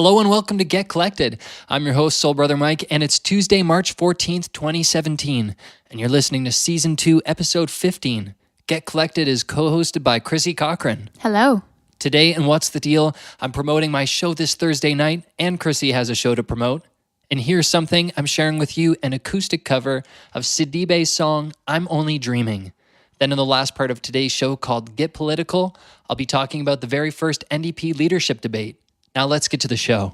Hello and welcome to Get Collected. I'm your host, Soul Brother Mike, and it's Tuesday, March 14th, 2017, and you're listening to Season 2, Episode 15. Get Collected is co-hosted by Chrissy Cochran. Hello. Today in What's the Deal, I'm promoting my show this Thursday night, and Chrissy has a show to promote. And here's something, I'm sharing with you an acoustic cover of Sidibe's song, I'm Only Dreaming. Then in the last part of today's show called Get Political, I'll be talking about the very first NDP leadership debate. Now let's get to the show.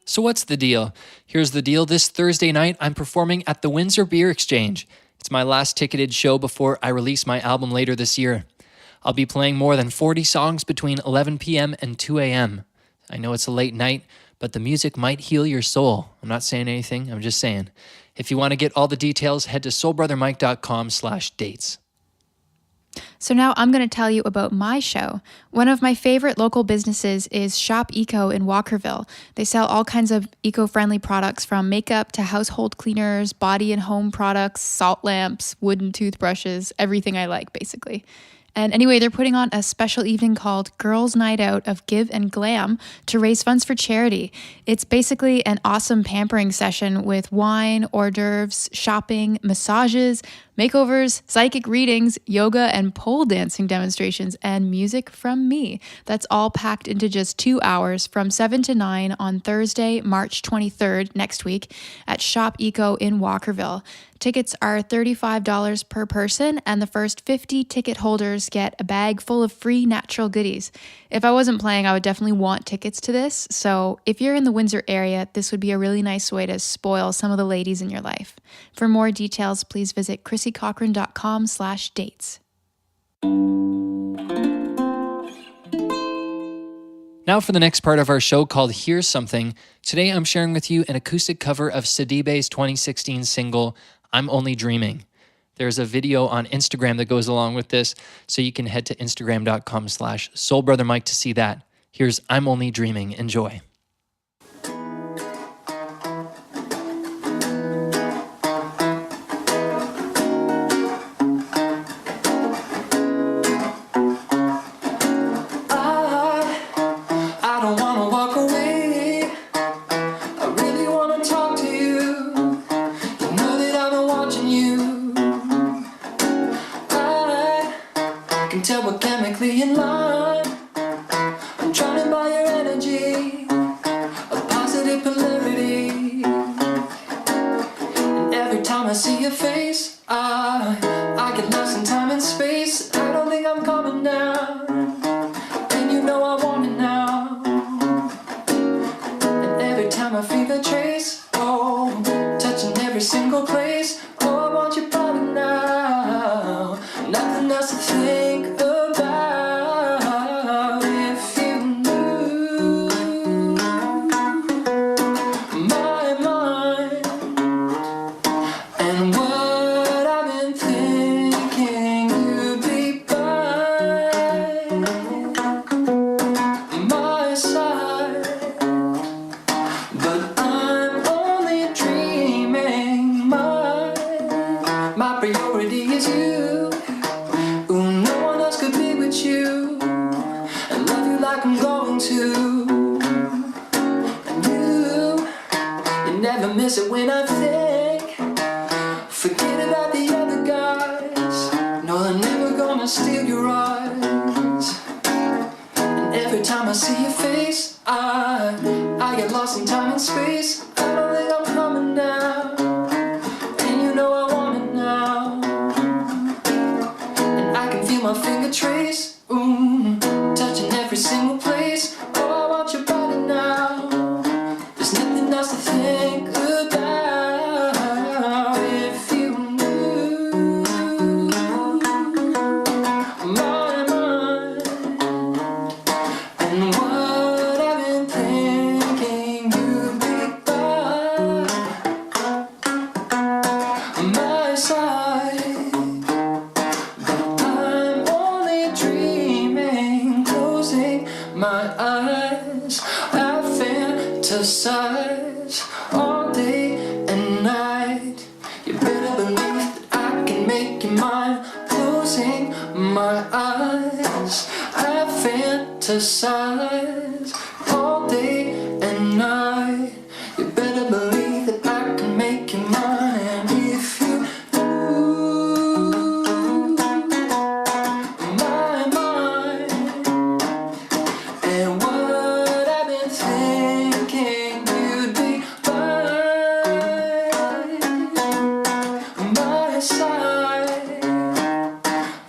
So what's the deal? Here's the deal. This Thursday night, I'm performing at the Windsor Beer Exchange. It's my last ticketed show before I release my album later this year. I'll be playing more than 40 songs between 11 p.m. and 2 a.m. I know it's a late night, but the music might heal your soul. I'm not saying anything, I'm just saying. If you want to get all the details, head to soulbrothermike.com/dates. So now I'm going to tell you about my show. One of my favorite local businesses is Shop Eco in Walkerville. They sell all kinds of eco-friendly products from makeup to household cleaners, body and home products, salt lamps, wooden toothbrushes, everything I like basically. And anyway, they're putting on a special evening called Girls' Night Out of Give and Glam to raise funds for charity. It's basically an awesome pampering session with wine, hors d'oeuvres, shopping, massages, makeovers, psychic readings, yoga and pole dancing demonstrations, and music from me. That's all packed into just 2 hours from 7 to 9 on Thursday, March 23rd, next week, at Shop Eco in Walkerville. Tickets are $35 per person, and the first 50 ticket holders get a bag full of free natural goodies. If I wasn't playing, I would definitely want tickets to this, so if you're in the Windsor area, this would be a really nice way to spoil some of the ladies in your life. For more details, please visit chrissycochran.com/dates. Now for the next part of our show called Here's Something. Today I'm sharing with you an acoustic cover of Sidibe's 2016 single, I'm Only Dreaming. There's a video on Instagram that goes along with this, so you can head to instagram.com/soulbrothermike to see that. Here's I'm Only Dreaming. Enjoy. And what I've been thinking, you'd be by fantasize all day and night. You better believe that I can make you mine, closing my eyes. I fantasize all day and night. You better believe that I can make you mine. And if you lose my mind and what I've been thinking, you'd be by my side.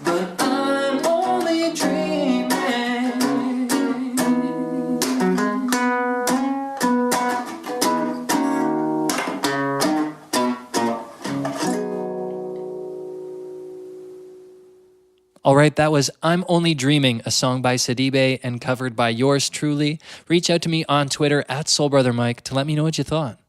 But I'm only dreaming. All right, that was I'm Only Dreaming, a song by Sidibe and covered by yours truly. Reach out to me on Twitter at SoulBrotherMike to let me know what you thought.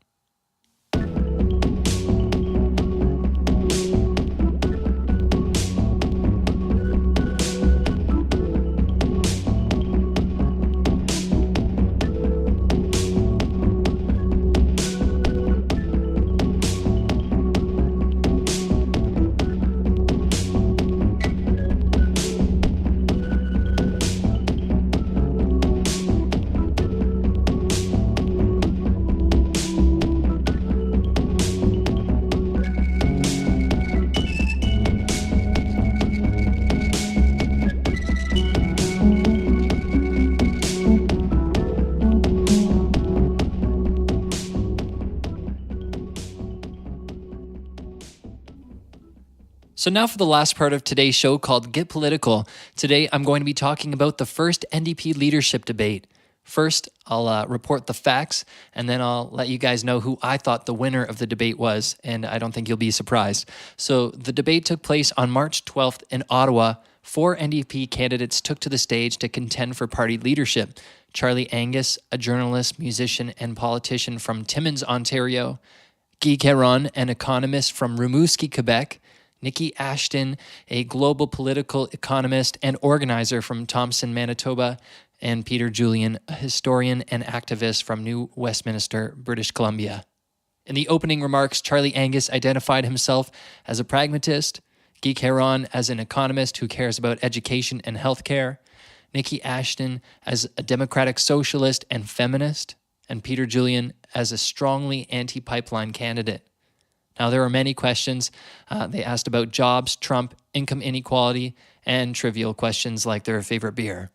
So now for the last part of today's show called Get Political. Today I'm going to be talking about the first NDP leadership debate. First, I'll report the facts, and then I'll let you guys know who I thought the winner of the debate was, and I don't think you'll be surprised. So the debate took place on March 12th in Ottawa. 4 NDP candidates took to the stage to contend for party leadership. Charlie Angus, a journalist, musician, and politician from Timmins, Ontario. Guy Caron, an economist from Rimouski, Quebec. Nikki Ashton, a global political economist and organizer from Thompson, Manitoba, and Peter Julian, a historian and activist from New Westminster, British Columbia. In the opening remarks, Charlie Angus identified himself as a pragmatist, Guy Caron as an economist who cares about education and healthcare, Nikki Ashton as a democratic socialist and feminist, and Peter Julian as a strongly anti-pipeline candidate. Now, there were many questions. They asked about jobs, Trump, income inequality, and trivial questions like their favorite beer.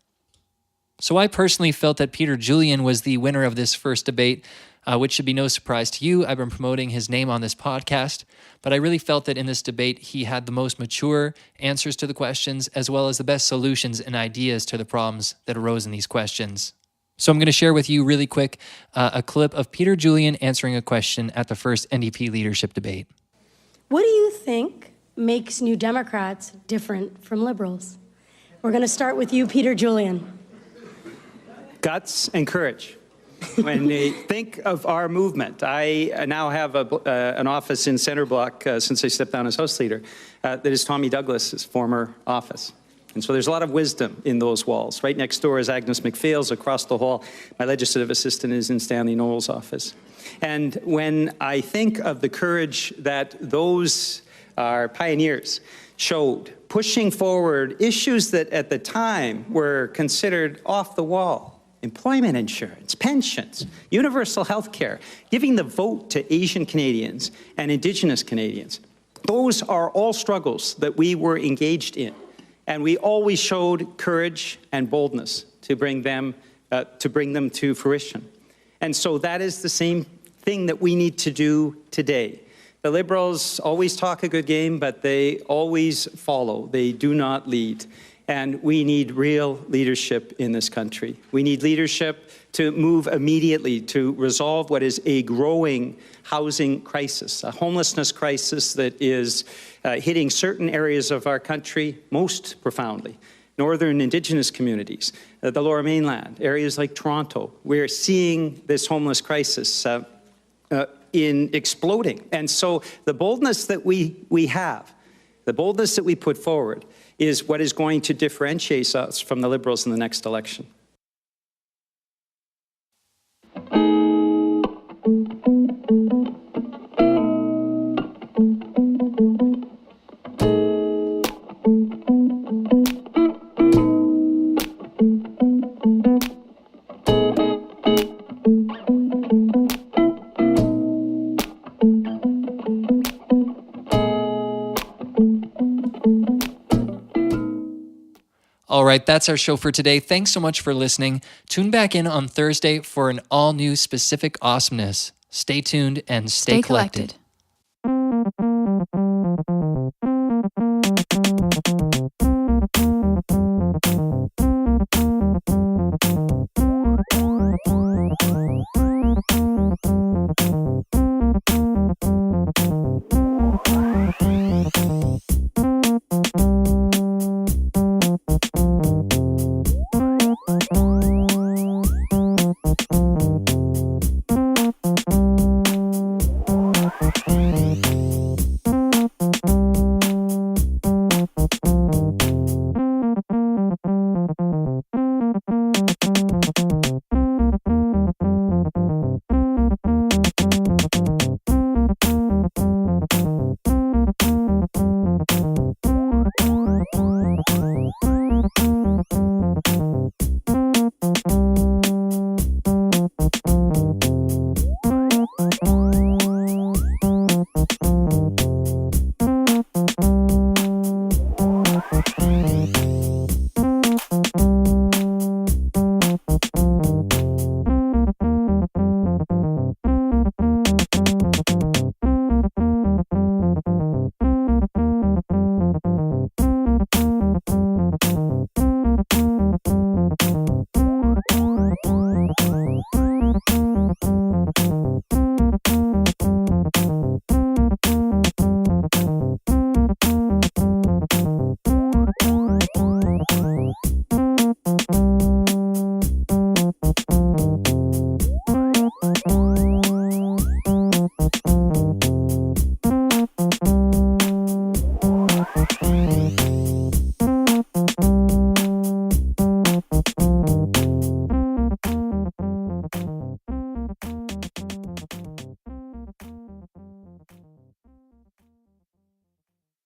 So I personally felt that Peter Julian was the winner of this first debate, which should be no surprise to you. I've been promoting his name on this podcast, but I really felt that in this debate, he had the most mature answers to the questions, as well as the best solutions and ideas to the problems that arose in these questions. So I'm going to share with you really quick a clip of Peter Julian answering a question at the first NDP leadership debate. What do you think makes New Democrats different from Liberals? We're going to start with you, Peter Julian. Guts and courage. When they think of our movement, I now have an office in Centre Block since I stepped down as House Leader. That is Tommy Douglas's former office. And so there's a lot of wisdom in those walls. Right next door is Agnes McPhail's. Across the hall, my legislative assistant is in Stanley Noel's office. And when I think of the courage that those our pioneers showed, pushing forward issues that at the time were considered off the wall, employment insurance, pensions, universal health care, giving the vote to Asian Canadians and Indigenous Canadians, those are all struggles that we were engaged in. And we always showed courage and boldness to bring them to fruition. And so that is the same thing that we need to do today. The Liberals always talk a good game, but they always follow. They do not lead. And we need real leadership in this country. We need leadership to move immediately to resolve what is a growing housing crisis, a homelessness crisis that is hitting certain areas of our country most profoundly. Northern Indigenous communities, the Lower Mainland, areas like Toronto. We're seeing this homeless crisis in exploding. And so the boldness that we have, the boldness that we put forward, is what is going to differentiate us from the Liberals in the next election. right, that's our show for today. Thanks so much for listening. Tune back in on Thursday for an all-new Specific Awesomeness. Stay tuned and stay collected.